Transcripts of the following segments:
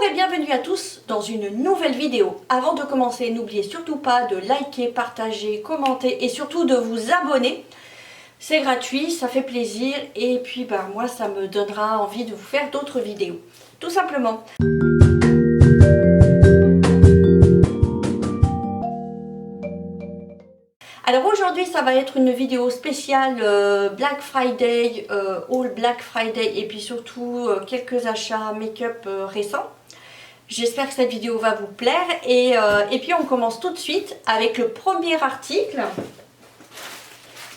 et bienvenue à tous dans une nouvelle vidéo. Avant de commencer, n'oubliez surtout pas de liker, partager, commenter et surtout de vous abonner. C'est gratuit, ça fait plaisir et puis moi ça me donnera envie de vous faire d'autres vidéos. Tout simplement. Alors aujourd'hui ça va être une vidéo spéciale Black Friday, All Black Friday et puis surtout quelques achats make-up récents. J'espère que cette vidéo va vous plaire et puis on commence tout de suite avec le premier article.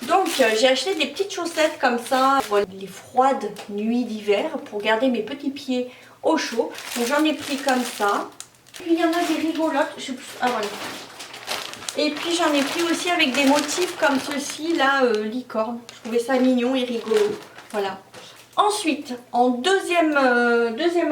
Donc j'ai acheté des petites chaussettes comme ça pour les froides nuits d'hiver pour garder mes petits pieds au chaud. Donc j'en ai pris comme ça. Puis il y en a des rigolotes. Je sais plus. Ah voilà. Et puis j'en ai pris aussi avec des motifs comme ceci là, licorne. Je trouvais ça mignon et rigolo. Voilà. Ensuite, en deuxième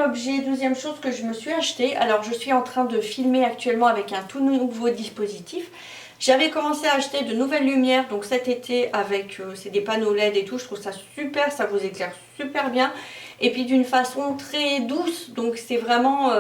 objet, deuxième chose que je me suis acheté. Alors je suis en train de filmer actuellement avec un tout nouveau dispositif. J'avais commencé à acheter de nouvelles lumières donc cet été avec c'est des panneaux LED et tout. Je trouve ça super, ça vous éclaire super bien. Et puis d'une façon très douce, donc c'est vraiment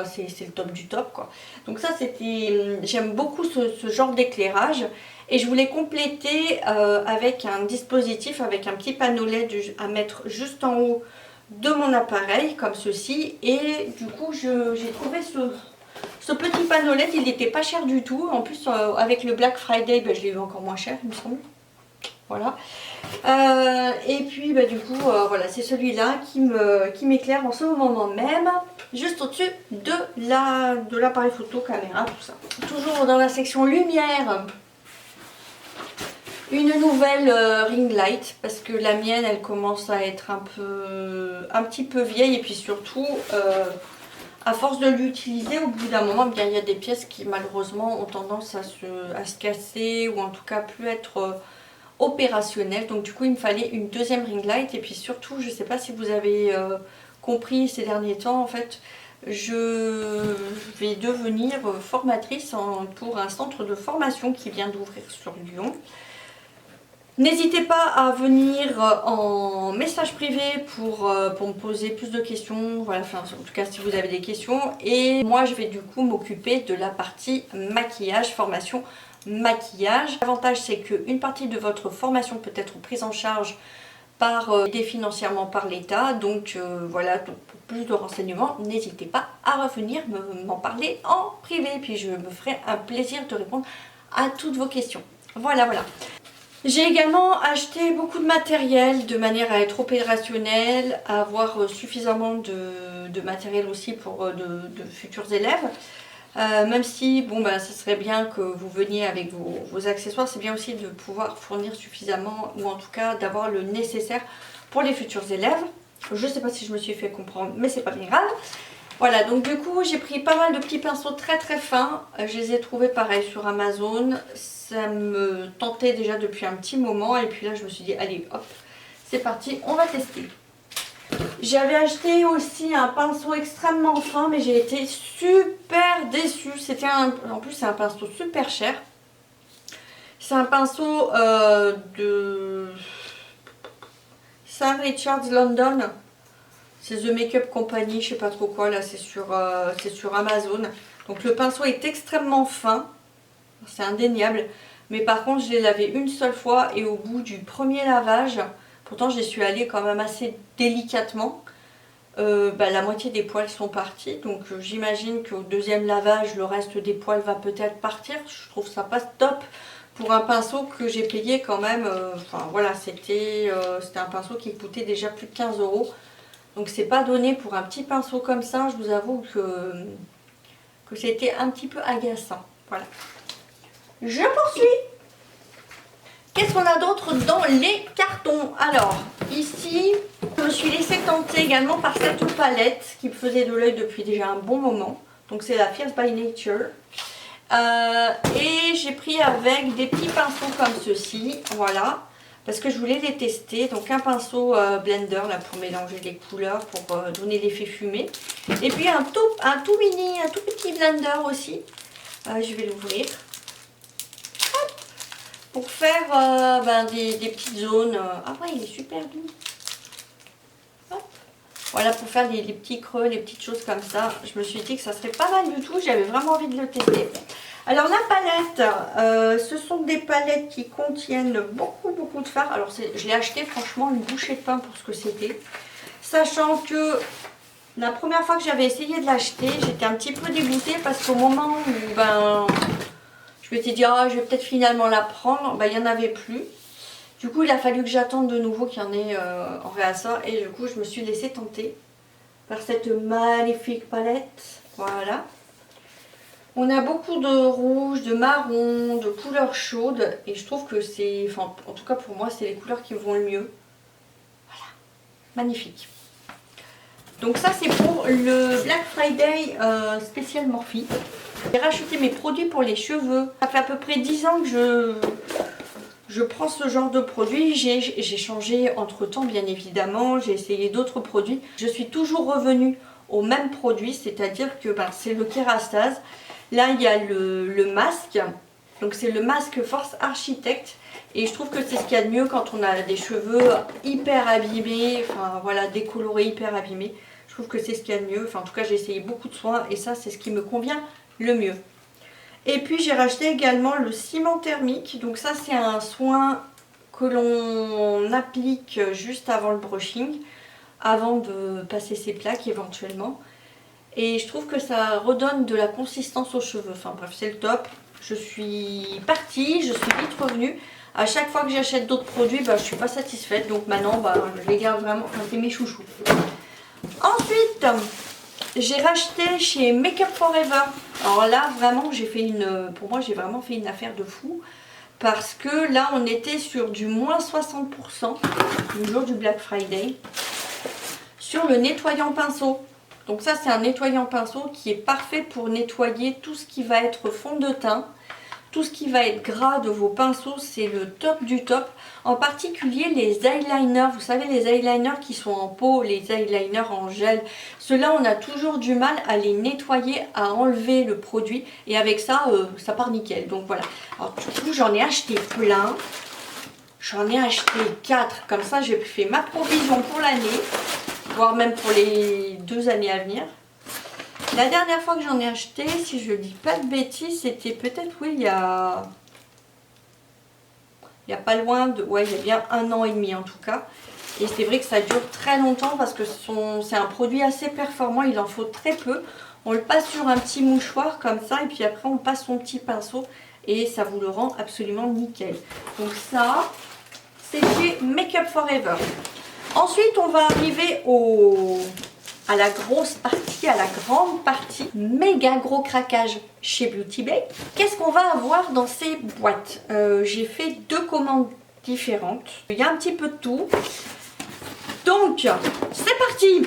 c'est le top du top quoi. Donc ça c'était, j'aime beaucoup ce genre d'éclairage. Et je voulais compléter avec un dispositif, avec un petit panneau LED à mettre juste en haut de mon appareil comme ceci. Et du coup j'ai trouvé ce petit panneau LED, il n'était pas cher du tout. En plus avec le Black Friday, je l'ai eu encore moins cher il me semble. Voilà. Et puis du coup voilà, c'est celui-là qui m'éclaire en ce moment même, juste au-dessus de l'appareil photo, caméra, tout ça. Toujours dans la section lumière, une nouvelle ring light parce que la mienne elle commence à être un petit peu vieille et puis surtout à force de l'utiliser au bout d'un moment il y a des pièces qui malheureusement ont tendance à se casser ou en tout cas plus être opérationnel. Donc du coup il me fallait une deuxième ring light et puis surtout je sais pas si vous avez compris ces derniers temps en fait je vais devenir formatrice pour un centre de formation qui vient d'ouvrir sur Lyon. N'hésitez pas à venir en message privé pour me poser plus de questions, voilà, enfin, en tout cas si vous avez des questions. Et moi je vais du coup m'occuper de la partie maquillage, formation maquillage. L'avantage c'est qu'une partie de votre formation peut être prise en charge par aidée financièrement par l'État. Donc voilà, donc, pour plus de renseignements, n'hésitez pas à revenir m'en parler en privé. Puis je me ferai un plaisir de répondre à toutes vos questions. Voilà, voilà. J'ai également acheté beaucoup de matériel de manière à être opérationnelle, à avoir suffisamment de matériel aussi pour de futurs élèves. Même si, ce serait bien que vous veniez avec vos accessoires, c'est bien aussi de pouvoir fournir suffisamment, ou en tout cas d'avoir le nécessaire pour les futurs élèves. Je ne sais pas si je me suis fait comprendre, mais c'est pas bien grave. Voilà, donc du coup j'ai pris pas mal de petits pinceaux très très fins. Je les ai trouvés pareil sur Amazon. Ça me tentait déjà depuis un petit moment et puis là je me suis dit allez hop, c'est parti, on va tester. J'avais acheté aussi un pinceau extrêmement fin mais j'ai été super déçue. En plus c'est un pinceau super cher. C'est un pinceau de St. Richard's London. C'est The Makeup Company, je sais pas trop quoi, là c'est sur Amazon. Donc le pinceau est extrêmement fin, c'est indéniable. Mais par contre je l'ai lavé une seule fois et au bout du premier lavage, pourtant j'y suis allée quand même assez délicatement, la moitié des poils sont partis. Donc j'imagine qu'au deuxième lavage le reste des poils va peut-être partir. Je trouve ça pas top pour un pinceau que j'ai payé quand même, enfin voilà, c'était un pinceau qui coûtait déjà plus de 15 €. Donc c'est pas donné pour un petit pinceau comme ça, je vous avoue que c'était un petit peu agaçant. Voilà. Je poursuis. Qu'est-ce qu'on a d'autre dans les cartons? Alors, ici, je me suis laissée tenter également par cette palette qui me faisait de l'œil depuis déjà un bon moment. Donc c'est la Fierce by Nature. Et j'ai pris avec des petits pinceaux comme ceci, voilà. Parce que je voulais les tester, donc un pinceau blender là pour mélanger les couleurs, pour donner l'effet fumé. Et puis un tout petit blender aussi. Je vais l'ouvrir. Pour faire des petites zones. Ah ouais, il est super doux. Hop. Voilà, pour faire les petits creux, les petites choses comme ça. Je me suis dit que ça serait pas mal du tout. J'avais vraiment envie de le tester. Alors la palette, ce sont des palettes qui contiennent beaucoup de fard. Alors je l'ai acheté franchement une bouchée de pain pour ce que c'était. Sachant que la première fois que j'avais essayé de l'acheter, j'étais un petit peu dégoûtée parce qu'au moment où je m'étais dit je vais peut-être finalement la prendre, il n'y en avait plus. Du coup il a fallu que j'attende de nouveau qu'il y en ait en réassort et du coup je me suis laissée tenter par cette magnifique palette. Voilà. On a beaucoup de rouge, de marron, de couleurs chaudes et je trouve que c'est, enfin en tout cas pour moi c'est les couleurs qui vont le mieux. Voilà, magnifique. Donc ça c'est pour le Black Friday spécial Morphe. J'ai racheté mes produits pour les cheveux. Ça fait à peu près 10 ans que je prends ce genre de produit. J'ai changé entre temps bien évidemment, j'ai essayé d'autres produits. Je suis toujours revenue au même produit, c'est-à-dire que c'est le Kérastase. Là il y a le masque, donc c'est le masque Force Architect. Et je trouve que c'est ce qu'il y a de mieux quand on a des cheveux hyper abîmés, enfin voilà, décolorés, hyper abîmés. Je trouve que c'est ce qu'il y a de mieux, enfin en tout cas j'ai essayé beaucoup de soins et ça c'est ce qui me convient le mieux. Et puis j'ai racheté également le ciment thermique, donc ça c'est un soin que l'on applique juste avant le brushing, avant de passer ses plaques éventuellement. Et je trouve que ça redonne de la consistance aux cheveux, enfin bref c'est le top. Je suis partie, je suis vite revenue. À chaque fois que j'achète d'autres produits, je ne suis pas satisfaite. Donc maintenant, je les garde vraiment. Enfin, c'est mes chouchous. Ensuite, j'ai racheté chez Make Up For Ever. Alors là, vraiment, pour moi, j'ai vraiment fait une affaire de fou. Parce que là, on était sur du moins 60% le jour du Black Friday. Sur le nettoyant pinceau. Donc ça, c'est un nettoyant pinceau qui est parfait pour nettoyer tout ce qui va être fond de teint. Tout ce qui va être gras de vos pinceaux, c'est le top du top. En particulier les eyeliners, vous savez les eyeliners qui sont en pot, les eyeliners en gel. Ceux-là, on a toujours du mal à les nettoyer, à enlever le produit. Et avec ça, ça part nickel. Donc voilà. Alors du coup, j'en ai acheté plein. J'en ai acheté 4. Comme ça, j'ai fait ma provision pour l'année. Voire même pour les 2 années à venir. La dernière fois que j'en ai acheté, si je dis pas de bêtises, c'était peut-être, oui, il y a pas loin de, ouais, il y a bien 1 an et demi en tout cas. Et c'est vrai que ça dure très longtemps parce que c'est un produit assez performant, il en faut très peu. On le passe sur un petit mouchoir comme ça et puis après on passe son petit pinceau et ça vous le rend absolument nickel. Donc ça, c'est chez Make Up For Ever. Ensuite, on va arriver à la grosse partie, à la grande partie, méga gros craquage chez Beauty Bay. Qu'est-ce qu'on va avoir dans ces boîtes? J'ai fait 2 commandes différentes. Il y a un petit peu de tout. Donc, c'est parti!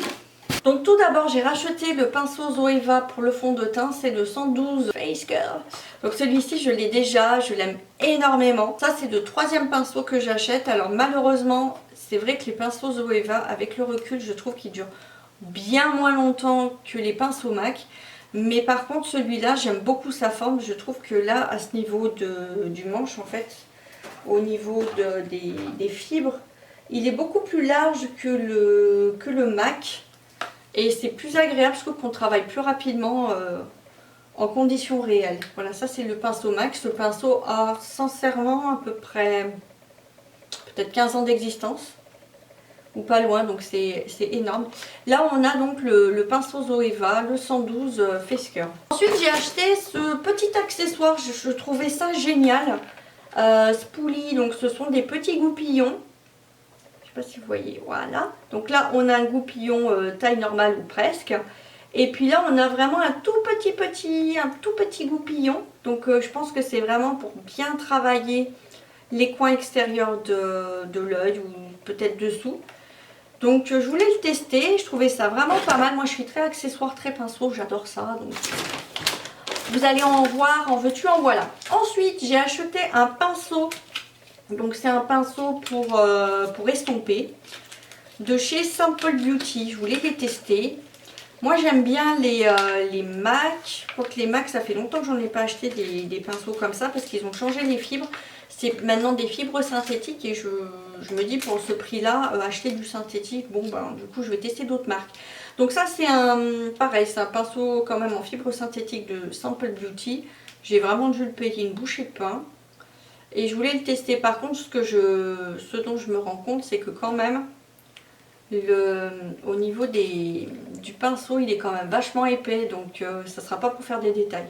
Donc tout d'abord, j'ai racheté le pinceau Zoeva pour le fond de teint, c'est le 112 Face Curve. Donc celui-ci, je l'ai déjà, je l'aime énormément. Ça, c'est le 3e pinceau que j'achète. Alors malheureusement, c'est vrai que les pinceaux Zoeva, avec le recul, je trouve qu'ils durent bien moins longtemps que les pinceaux MAC. Mais par contre, celui-là, j'aime beaucoup sa forme. Je trouve que là, à ce niveau du manche, en fait, au niveau des fibres, il est beaucoup plus large que le MAC. Et c'est plus agréable, je trouve qu'on travaille plus rapidement en conditions réelles. Voilà, ça c'est le pinceau MAC. Ce pinceau a sincèrement à peu près peut-être 15 ans d'existence. Ou pas loin, donc c'est énorme. Là on a donc le pinceau Zoeva, le 112 Face Curve. Ensuite j'ai acheté ce petit accessoire, je trouvais ça génial. Spoolie, donc ce sont des petits goupillons. Je sais pas si vous voyez, voilà. Donc là on a un goupillon taille normale ou presque. Et puis là on a vraiment un tout petit goupillon. Donc je pense que c'est vraiment pour bien travailler les coins extérieurs de l'œil ou peut-être dessous. Donc je voulais le tester, je trouvais ça vraiment pas mal. Moi je suis très accessoire, très pinceau, j'adore ça. Donc vous allez en voir, en veux-tu, en voilà. Ensuite j'ai acheté un pinceau. Donc c'est un pinceau pour estomper de chez Simple Beauty. Je voulais les tester. Moi j'aime bien les MAC. Je crois que les MAC, ça fait longtemps que j'en ai pas acheté des pinceaux comme ça parce qu'ils ont changé les fibres. c'est maintenant des fibres synthétiques et je me dis pour ce prix-là, acheter du synthétique, bon ben du coup je vais tester d'autres marques. Donc ça c'est pareil, c'est un pinceau quand même en fibres synthétiques de Simple Beauty. J'ai vraiment dû le payer une bouchée de pain. Et je voulais le tester. Par contre, ce dont je me rends compte, c'est que quand même, au niveau du pinceau, il est quand même vachement épais. Donc, ça ne sera pas pour faire des détails.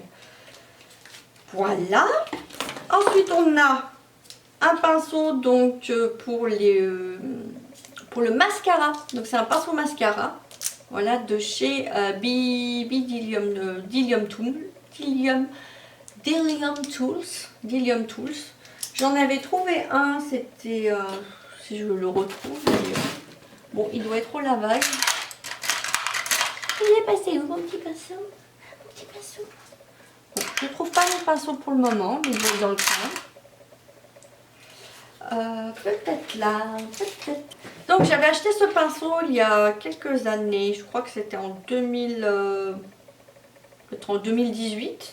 Voilà. Ensuite, on a un pinceau donc, pour le mascara. Donc, c'est un pinceau mascara. Voilà, de chez Dillium Tools. J'en avais trouvé un, c'était, si je le retrouve, bon, il doit être au lavage. Il est passé où mon petit pinceau? Mon petit pinceau. Bon, je ne trouve pas mon pinceau pour le moment, mais bon, dans le coin. Peut-être là, peut-être. Donc j'avais acheté ce pinceau il y a quelques années, je crois que c'était en 2018.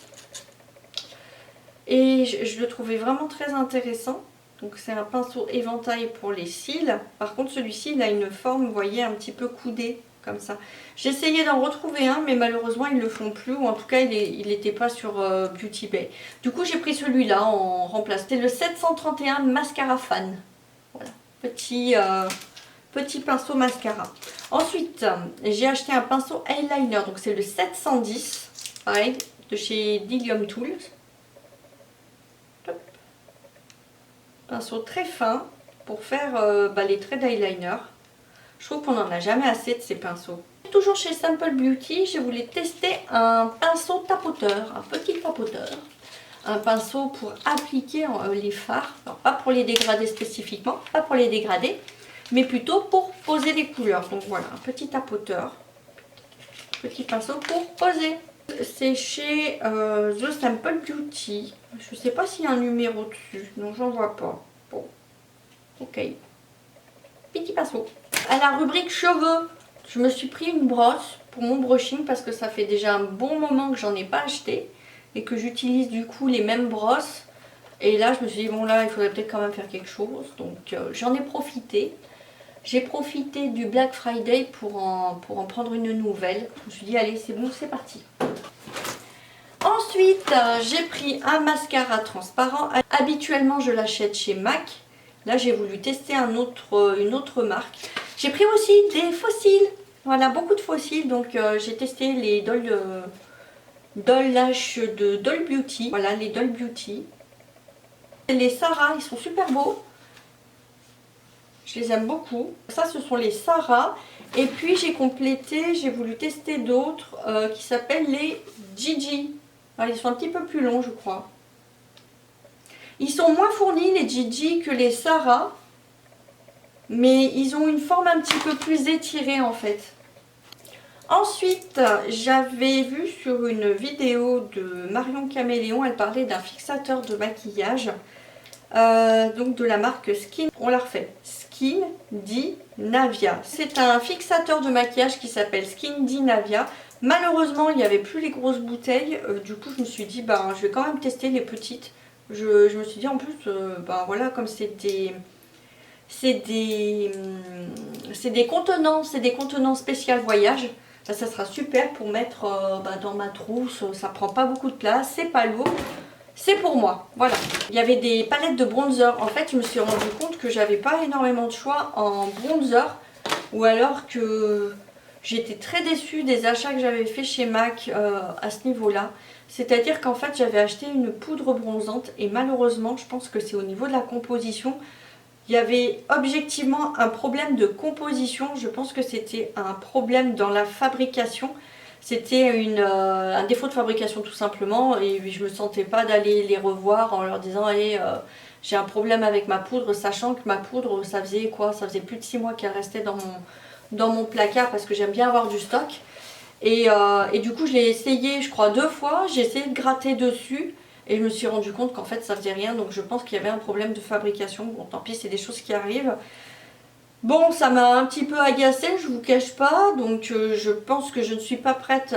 Et je le trouvais vraiment très intéressant. Donc c'est un pinceau éventail pour les cils. Par contre celui-ci il a une forme, vous voyez, un petit peu coudée comme ça. J'ai essayé d'en retrouver un mais malheureusement ils ne le font plus. Ou en tout cas il n'était pas sur Beauty Bay. Du coup j'ai pris celui-là en remplace. C'était le 731 Mascara Fan. Voilà, petit pinceau mascara. Ensuite j'ai acheté un pinceau eyeliner. Donc c'est le 710. Pareil, de chez Dillium Tools. Pinceau très fin pour faire les traits d'eyeliner. Je trouve qu'on n'en a jamais assez de ces pinceaux. Toujours chez Simple Beauty, je voulais tester un pinceau tapoteur, un petit tapoteur. Un pinceau pour appliquer les fards, alors pas pour les dégrader spécifiquement, pas pour les dégrader, mais plutôt pour poser les couleurs. Donc voilà, un petit tapoteur, petit pinceau pour poser. C'est chez The Simple Beauty. Je ne sais pas s'il y a un numéro dessus. Non, j'en vois pas. Bon. Ok. Petit pinceau. À la rubrique cheveux, je me suis pris une brosse pour mon brushing parce que ça fait déjà un bon moment que j'en ai pas acheté et que j'utilise du coup les mêmes brosses. Et là, je me suis dit, bon là, il faudrait peut-être quand même faire quelque chose. Donc, j'en ai profité. J'ai profité du Black Friday pour en prendre une nouvelle. Je me suis dit, allez, c'est bon, c'est parti. Ensuite, j'ai pris un mascara transparent. Habituellement, je l'achète chez MAC. Là, j'ai voulu tester une autre marque. J'ai pris aussi des fossiles. Voilà, beaucoup de fossiles. Donc, j'ai testé les Doll Lash de Doll Beauty. Voilà, les Doll Beauty. Les Sarah, ils sont super beaux. Je les aime beaucoup. Ça, ce sont les Sarah. Et puis, j'ai complété, j'ai voulu tester d'autres qui s'appellent les Gigi. Alors, ils sont un petit peu plus longs, je crois. Ils sont moins fournis, les Gigi, que les Sarah. Mais ils ont une forme un petit peu plus étirée, en fait. Ensuite, j'avais vu sur une vidéo de Marion Caméléon, elle parlait d'un fixateur de maquillage. Donc de la marque Skin, on la refait, Skin Dinavia. C'est un fixateur de maquillage qui s'appelle Skin Dinavia. Malheureusement il n'y avait plus les grosses bouteilles, du coup je me suis dit je vais quand même tester les petites. Je me suis dit en plus voilà, comme c'est des contenants spécial voyage, ça sera super pour mettre dans ma trousse. Ça prend pas beaucoup de place, c'est pas lourd. C'est pour moi, voilà. Il y avait des palettes de bronzer. En fait, je me suis rendu compte que j'avais pas énormément de choix en bronzer. Ou alors que j'étais très déçue des achats que j'avais fait chez MAC à ce niveau-là. C'est-à-dire qu'en fait, j'avais acheté une poudre bronzante. Et malheureusement, je pense que c'est au niveau de la composition. Il y avait objectivement un problème de composition. Je pense que c'était un problème dans la fabrication. C'était un défaut de fabrication tout simplement, et je me sentais pas d'aller les revoir en leur disant allez, j'ai un problème avec ma poudre, sachant que ma poudre ça faisait quoi, ça faisait plus de 6 mois qu'elle restait dans mon placard parce que j'aime bien avoir du stock. Et du coup je l'ai essayé je crois 2 fois, j'ai essayé de gratter dessus et je me suis rendu compte qu'en fait ça faisait rien. Donc je pense qu'il y avait un problème de fabrication. Bon tant pis, c'est des choses qui arrivent. Bon, ça m'a un petit peu agacée, je vous cache pas, donc je pense que je ne suis pas prête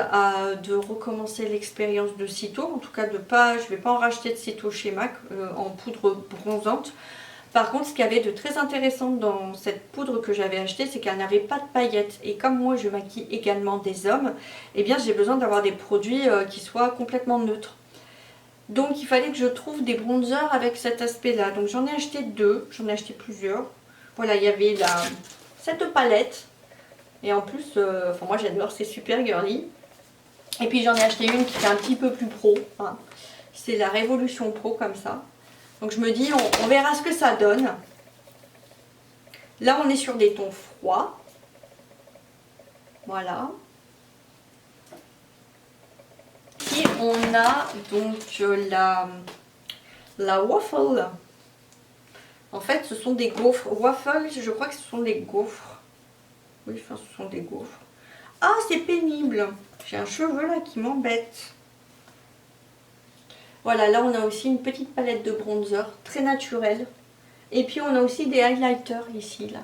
de recommencer l'expérience de Cito, en tout cas je vais pas en racheter de Cito chez MAC en poudre bronzante. Par contre, ce qu'il y avait de très intéressant dans cette poudre que j'avais achetée, c'est qu'elle n'avait pas de paillettes. Et comme moi, je maquille également des hommes, eh bien, j'ai besoin d'avoir des produits qui soient complètement neutres. Donc, il fallait que je trouve des bronzers avec cet aspect-là. Donc, j'en ai acheté deux, j'en ai acheté plusieurs. Voilà, il y avait cette palette. Et en plus, enfin, moi, j'adore, c'est super girly. Et puis, j'en ai acheté une qui est un petit peu plus pro. Hein. C'est la Révolution Pro, comme ça. Donc je me dis, on verra ce que ça donne. Là, on est sur des tons froids. Voilà. Puis on a donc la waffle. En fait, ce sont des gaufres. Waffle, je crois que ce sont des gaufres. Oui, enfin, ce sont des gaufres. Ah, c'est pénible. J'ai un cheveu là qui m'embête. Voilà, là on a aussi une petite palette de bronzer, très naturelle. Et puis on a aussi des highlighters ici, là.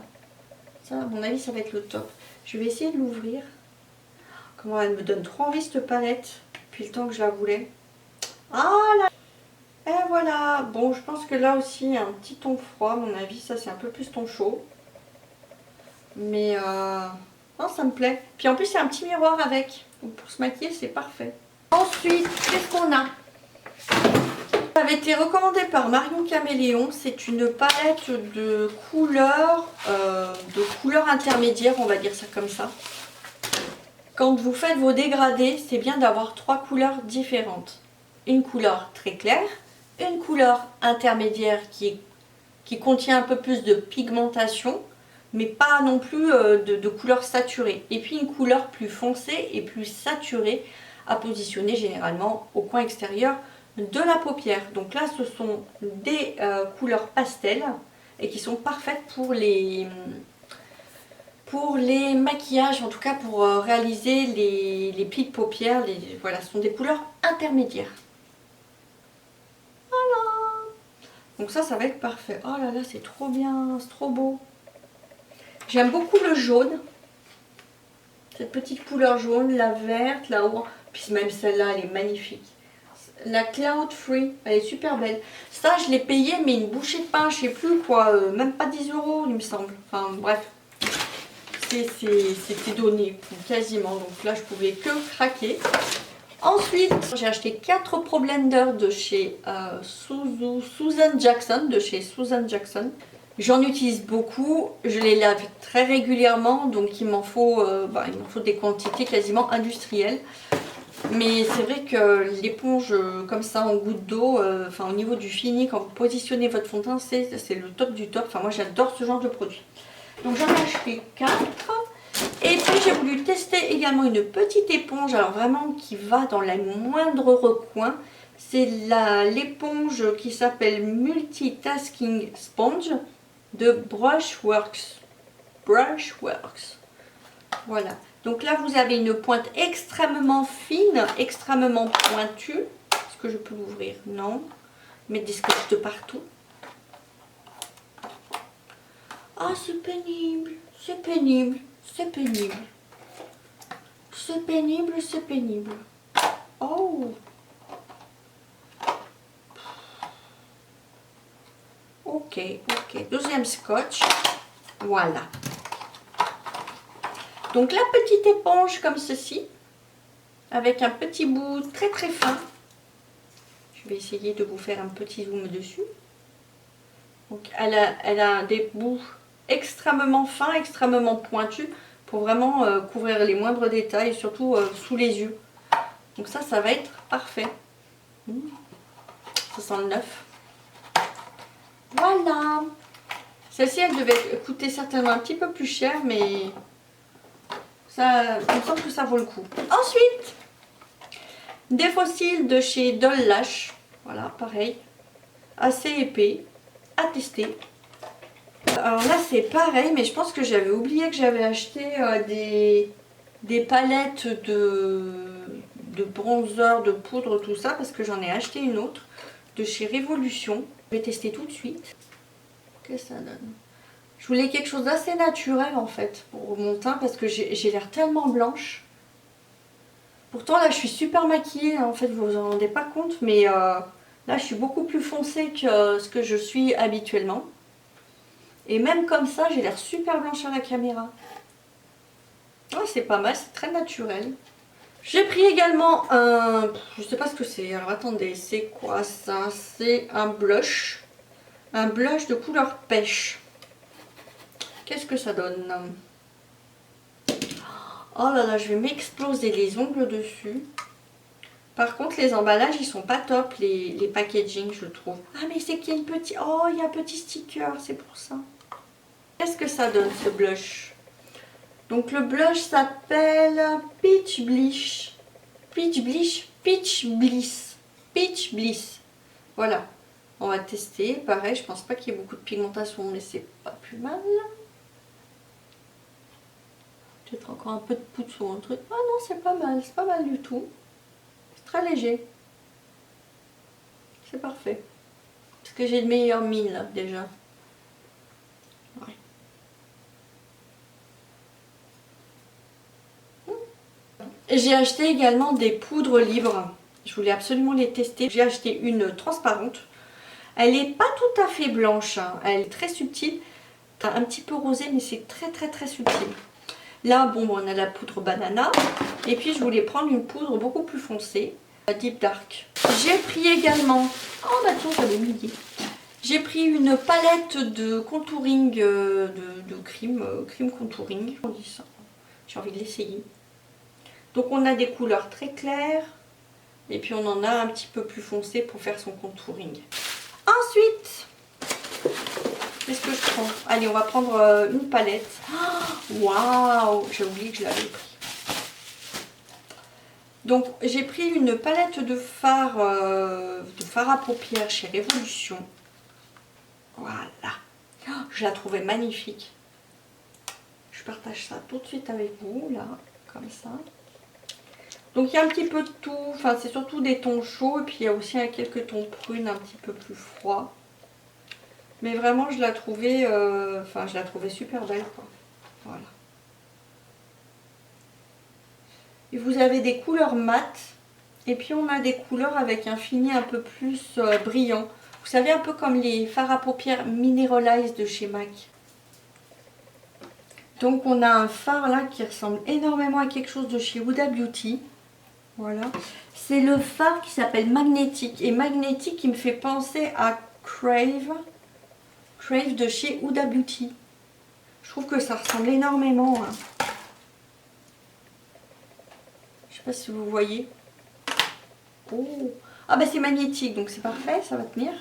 Ça, à mon avis, ça va être le top. Je vais essayer de l'ouvrir. Comment elle me donne trop envie cette palette, depuis le temps que je la voulais. Ah là. Et voilà. Bon, je pense que là aussi, il y a un petit ton froid, à mon avis. Ça, c'est un peu plus ton chaud. Mais non, ça me plaît. Puis en plus, il y a un petit miroir avec. Donc pour se maquiller, c'est parfait. Ensuite, qu'est-ce qu'on a? Ça avait été recommandé par Marion Caméléon. C'est une palette de couleurs intermédiaires, on va dire ça comme ça. Quand vous faites vos dégradés, c'est bien d'avoir trois couleurs différentes. Une couleur très claire, une couleur intermédiaire qui contient un peu plus de pigmentation, mais pas non plus de couleur saturée. Et puis une couleur plus foncée et plus saturée à positionner généralement au coin extérieur de la paupière. Donc là, ce sont des couleurs pastel et qui sont parfaites pour les maquillages, en tout cas pour réaliser les plis de paupières. Voilà, ce sont des couleurs intermédiaires. Voilà. Donc ça va être parfait. Oh là là, c'est trop bien, c'est trop beau. J'aime beaucoup le jaune. Cette petite couleur jaune, la verte, la orange. Puis même celle-là, elle est magnifique. La Cloud Free, elle est super belle. Ça, je l'ai payé, mais une bouchée de pain, je sais plus quoi, même pas 10 €, il me semble. Enfin, bref. C'était donné, quasiment. Donc là, je pouvais que craquer. Ensuite, j'ai acheté 4 Pro Blender de chez Susan Jackson. J'en utilise beaucoup, je les lave très régulièrement, donc il m'en faut des quantités quasiment industrielles. Mais c'est vrai que l'éponge comme ça en goutte d'eau, au niveau du fini, quand vous positionnez votre fond de teint, c'est le top du top. Enfin moi j'adore ce genre de produit. Donc j'en ai acheté 4. Et puis j'ai voulu tester également une petite éponge, alors vraiment qui va dans les moindres recoins. C'est l'éponge qui s'appelle Multitasking Sponge de Brushworks. Voilà. Donc là, vous avez une pointe extrêmement fine, extrêmement pointue. Est-ce que je peux l'ouvrir? Non. Mettre des scotch de partout. Ah, c'est pénible. C'est pénible. C'est pénible. C'est pénible, c'est pénible. Oh. Ok, ok. Deuxième scotch. Voilà. Donc la petite éponge comme ceci, avec un petit bout très très fin. Je vais essayer de vous faire un petit zoom dessus. Donc elle a des bouts extrêmement fins, extrêmement pointus, pour vraiment couvrir les moindres détails, surtout sous les yeux. Donc ça va être parfait. Ça sent le neuf. Voilà. Celle-ci, elle devait coûter certainement un petit peu plus cher, mais ça, il me semble que ça vaut le coup. Ensuite, des fossiles de chez Doll Lash. Voilà, pareil. Assez épais, à tester. Alors là, c'est pareil, mais je pense que j'avais oublié que j'avais acheté des palettes de bronzer, de poudre, tout ça, parce que j'en ai acheté une autre de chez Révolution. Je vais tester tout de suite. Qu'est-ce que ça donne? Je voulais quelque chose d'assez naturel en fait pour mon teint parce que j'ai l'air tellement blanche. Pourtant là je suis super maquillée, en fait vous vous en rendez pas compte, mais là je suis beaucoup plus foncée que ce que je suis habituellement. Et même comme ça j'ai l'air super blanche à la caméra. Ouais, c'est pas mal, c'est très naturel. J'ai pris également un... Je sais pas ce que c'est, alors attendez, c'est quoi ça? C'est un blush. Un blush de couleur pêche. Qu'est-ce que ça donne? Oh là là, je vais m'exploser les ongles dessus. Par contre, les emballages, ils sont pas top, les packaging, je trouve. Ah, mais c'est qu'il y a une petite... Oh, il y a un petit sticker, c'est pour ça. Qu'est-ce que ça donne, ce blush? Donc, le blush s'appelle Peach Bliss. Peach Bliss, Peach Bliss. Peach Bliss. Voilà. On va tester. Pareil, je pense pas qu'il y ait beaucoup de pigmentation, mais c'est pas plus mal. Peut-être encore un peu de poudre sur un truc. Ah non, c'est pas mal du tout. C'est très léger. C'est parfait. Parce que j'ai de meilleures mines là, déjà. Ouais. J'ai acheté également des poudres libres. Je voulais absolument les tester. J'ai acheté une transparente. Elle n'est pas tout à fait blanche, hein. Elle est très subtile. Un petit peu rosé, mais c'est très subtil. Là, bon, on a la poudre banana. Et puis, je voulais prendre une poudre beaucoup plus foncée, la Deep Dark. J'ai pris également... Oh, bah tiens, j'avais oublié. J'ai pris une palette de contouring, de crème contouring. On dit ça. J'ai envie de l'essayer. Donc, on a des couleurs très claires. Et puis, on en a un petit peu plus foncé pour faire son contouring. Ensuite... qu'est-ce que je prends? Allez, on va prendre une palette. Waouh, j'ai oublié que je l'avais pris. Donc, j'ai pris une palette de fard à paupières chez Révolution. Voilà. Je la trouvais magnifique. Je partage ça tout de suite avec vous, là, comme ça. Donc, il y a un petit peu de tout. Enfin, c'est surtout des tons chauds. Et puis, il y a aussi quelques tons prunes un petit peu plus froids. Mais vraiment, je la trouvais super belle, quoi. Voilà. Et vous avez des couleurs mates. Et puis, on a des couleurs avec un fini un peu plus brillant. Vous savez, un peu comme les fards à paupières Mineralize de chez MAC. Donc, on a un fard là qui ressemble énormément à quelque chose de chez Huda Beauty. Voilà. C'est le fard qui s'appelle Magnétique. Et Magnétique, il me fait penser à Crave de chez Huda Beauty. Je trouve que ça ressemble énormément. Hein. Je sais pas si vous voyez. Oh. Ah bah c'est magnétique, donc c'est parfait, ça va tenir.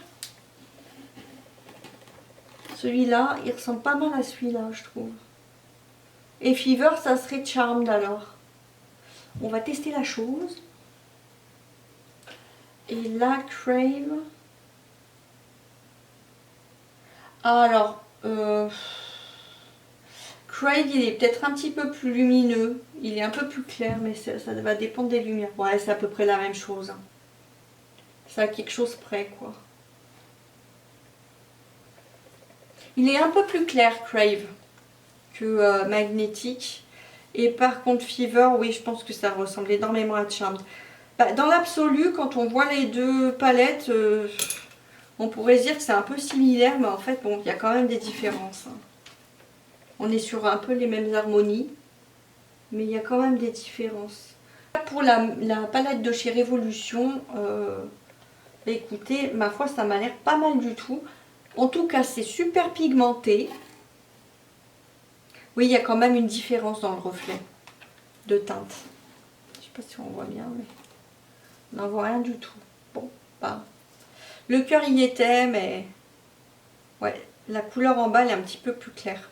Celui-là, il ressemble pas mal à celui-là, je trouve. Et Fever, ça serait Charmed alors. On va tester la chose. Et là, Crave. Alors, Crave, il est peut-être un petit peu plus lumineux. Il est un peu plus clair, mais ça va dépendre des lumières. Ouais, c'est à peu près la même chose. Hein. Ça a quelque chose près, quoi. Il est un peu plus clair, Crave, que Magnétique. Et par contre, Fever, oui, je pense que ça ressemble énormément à Charmed. Bah, dans l'absolu, quand on voit les deux palettes, on pourrait se dire que c'est un peu similaire, mais en fait, bon, il y a quand même des différences. Hein. On est sur un peu les mêmes harmonies, mais il y a quand même des différences. Pour la palette de chez Révolution, écoutez, ma foi, ça m'a l'air pas mal du tout. En tout cas, c'est super pigmenté. Oui, il y a quand même une différence dans le reflet de teinte. Je sais pas si on voit bien, mais on n'en voit rien du tout. Bon, pas. Le cœur y était, mais ouais, la couleur en bas, elle est un petit peu plus claire.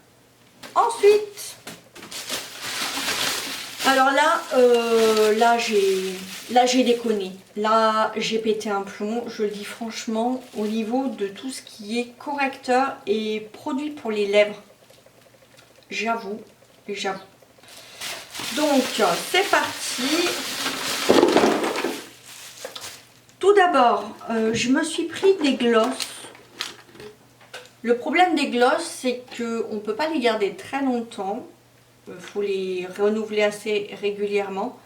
Ensuite, alors là j'ai déconné. Là, j'ai pété un plomb, je le dis franchement, au niveau de tout ce qui est correcteur et produit pour les lèvres. J'avoue. Donc, c'est parti. Tout d'abord, je me suis pris des glosses. Le problème des glosses, c'est qu'on ne peut pas les garder très longtemps. Il faut les renouveler assez régulièrement.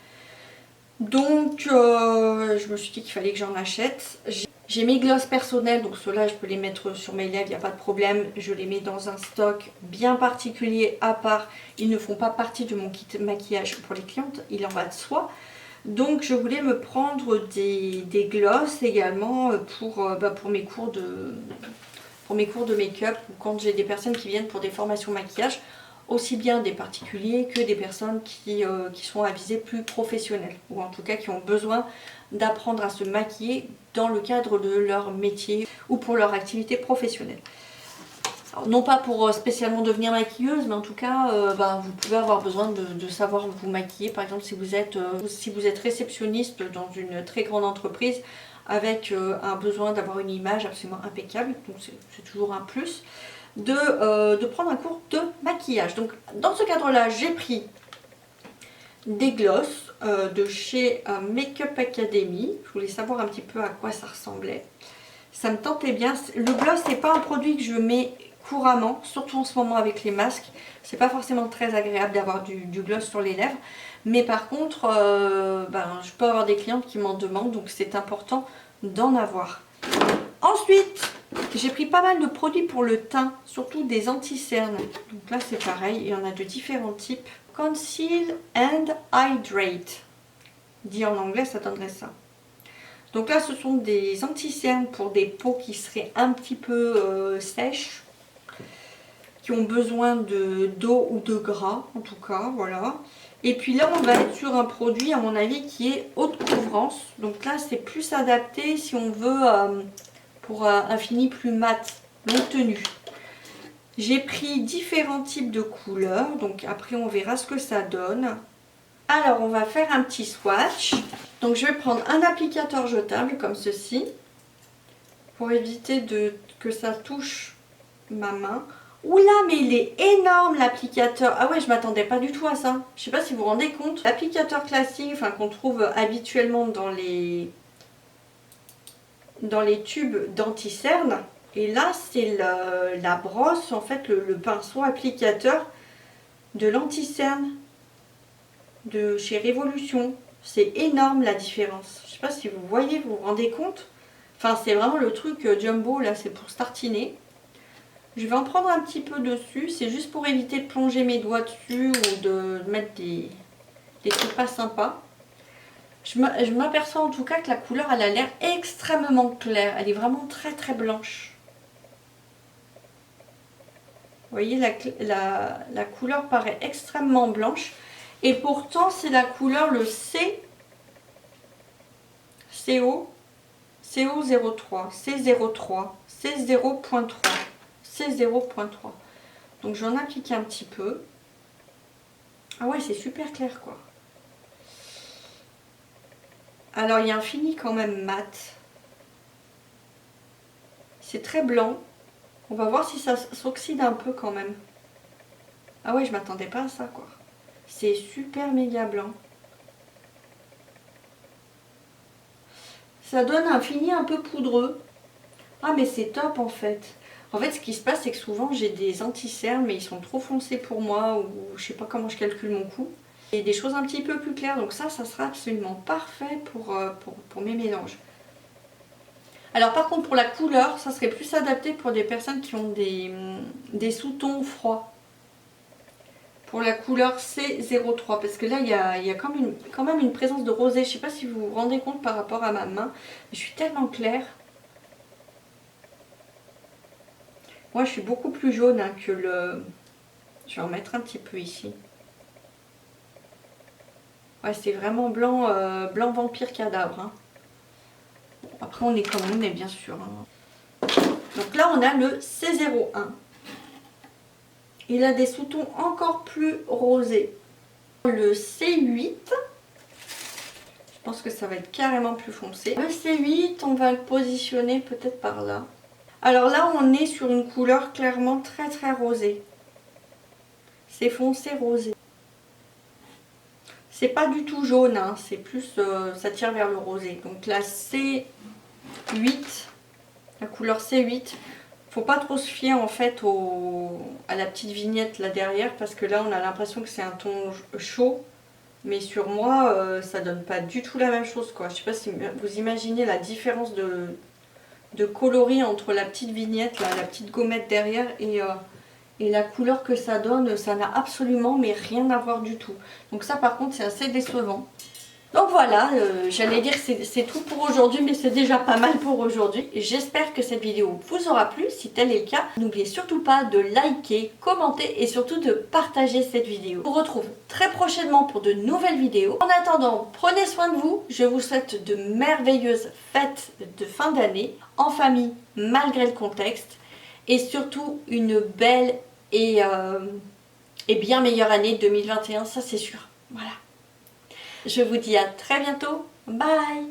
Donc, je me suis dit qu'il fallait que j'en achète. J'ai mes glosses personnelles, donc ceux-là, je peux les mettre sur mes lèvres, il n'y a pas de problème. Je les mets dans un stock bien particulier à part. Ils ne font pas partie de mon kit maquillage pour les clientes, il en va de soi. Donc, je voulais me prendre des glosses également pour mes cours de make-up ou quand j'ai des personnes qui viennent pour des formations maquillage, aussi bien des particuliers que des personnes qui sont à visée plus professionnelle ou en tout cas qui ont besoin d'apprendre à se maquiller dans le cadre de leur métier ou pour leur activité professionnelle. Alors, non pas pour spécialement devenir maquilleuse, mais en tout cas vous pouvez avoir besoin de savoir vous maquiller. Par exemple, si vous êtes réceptionniste dans une très grande entreprise avec un besoin d'avoir une image absolument impeccable, donc c'est toujours un plus, de prendre un cours de maquillage. Donc dans ce cadre-là, j'ai pris des glosses de chez Make-up Academy. Je voulais savoir un petit peu à quoi ça ressemblait. Ça me tentait bien. Le gloss, c'est pas un produit que je mets couramment, surtout en ce moment avec les masques. C'est pas forcément très agréable d'avoir du gloss sur les lèvres. Mais par contre, je peux avoir des clientes qui m'en demandent, donc c'est important d'en avoir. Ensuite, j'ai pris pas mal de produits pour le teint, surtout des anti-cernes. Donc là, c'est pareil, il y en a de différents types. Conceal and Hydrate. Dit en anglais, ça donnerait ça. Donc là, ce sont des anti-cernes pour des peaux qui seraient un petit peu sèches, qui ont besoin d'eau ou de gras, en tout cas, voilà. Et puis là, on va être sur un produit, à mon avis, qui est haute couvrance. Donc là, c'est plus adapté si on veut pour un fini plus mat, longue tenue. J'ai pris différents types de couleurs, donc après on verra ce que ça donne. Alors on va faire un petit swatch. Donc je vais prendre un applicateur jetable comme ceci, pour éviter que ça touche ma main. Oula, mais il est énorme l'applicateur. Ah ouais, je m'attendais pas du tout à ça. Je sais pas si vous vous rendez compte. L'applicateur classique, enfin qu'on trouve habituellement dans les tubes d'anti-cerne. Et là, c'est la brosse, en fait, le pinceau applicateur de l'anti-cerne de chez Révolution. C'est énorme la différence. Je sais pas si vous voyez, vous vous rendez compte. Enfin, c'est vraiment le truc jumbo, là, c'est pour startiner. Je vais en prendre un petit peu dessus. C'est juste pour éviter de plonger mes doigts dessus ou de mettre des trucs pas sympas. Je m'aperçois en tout cas que la couleur, elle a l'air extrêmement claire. Elle est vraiment très très blanche. Vous voyez, la couleur paraît extrêmement blanche. Et pourtant, c'est la couleur le CO03, C03, C0.3, C0.3. Donc j'en applique un petit peu. Ah ouais, c'est super clair quoi. Alors il y a un fini quand même mat. C'est très blanc. On va voir si ça s'oxyde un peu quand même. Ah ouais, je m'attendais pas à ça quoi. C'est super méga blanc. Ça donne un fini un peu poudreux. Ah mais c'est top en fait. En fait ce qui se passe c'est que souvent j'ai des anti-cernes mais ils sont trop foncés pour moi ou je sais pas comment je calcule mon coût. Et des choses un petit peu plus claires donc ça sera absolument parfait pour mes mélanges. Alors par contre pour la couleur ça serait plus adapté pour des personnes qui ont des sous-tons froids. Pour la couleur C03 parce que là il y a quand même une présence de rosé. Je sais pas si vous vous rendez compte par rapport à ma main. Je suis tellement claire. Moi je suis beaucoup plus jaune que le... Je vais en mettre un petit peu ici. Ouais c'est vraiment blanc, blanc vampire cadavre. Hein. Bon, après on est comme on est bien sûr. Hein. Donc là on a le C01. Il a des sous-tons encore plus rosés. Le C8, je pense que ça va être carrément plus foncé. Le C8, on va le positionner peut-être par là. Alors là, on est sur une couleur clairement très très rosée. C'est foncé rosé. C'est pas du tout jaune, hein, c'est plus, ça tire vers le rosé. Donc la C8, la couleur C8, Faut pas trop se fier en fait à la petite vignette là derrière, parce que là on a l'impression que c'est un ton chaud, mais sur moi ça donne pas du tout la même chose quoi. Je sais pas si vous imaginez la différence de coloris entre la petite vignette là, la petite gommette derrière et la couleur que ça donne, ça n'a absolument mais rien à voir du tout. Donc ça par contre c'est assez décevant. Donc voilà, j'allais dire que c'est tout pour aujourd'hui, mais c'est déjà pas mal pour aujourd'hui. J'espère que cette vidéo vous aura plu. Si tel est le cas, n'oubliez surtout pas de liker, commenter et surtout de partager cette vidéo. Je vous retrouve très prochainement pour de nouvelles vidéos. En attendant, prenez soin de vous. Je vous souhaite de merveilleuses fêtes de fin d'année, en famille, malgré le contexte. Et surtout, une belle et bien meilleure année 2021, ça c'est sûr. Voilà. Je vous dis à très bientôt. Bye!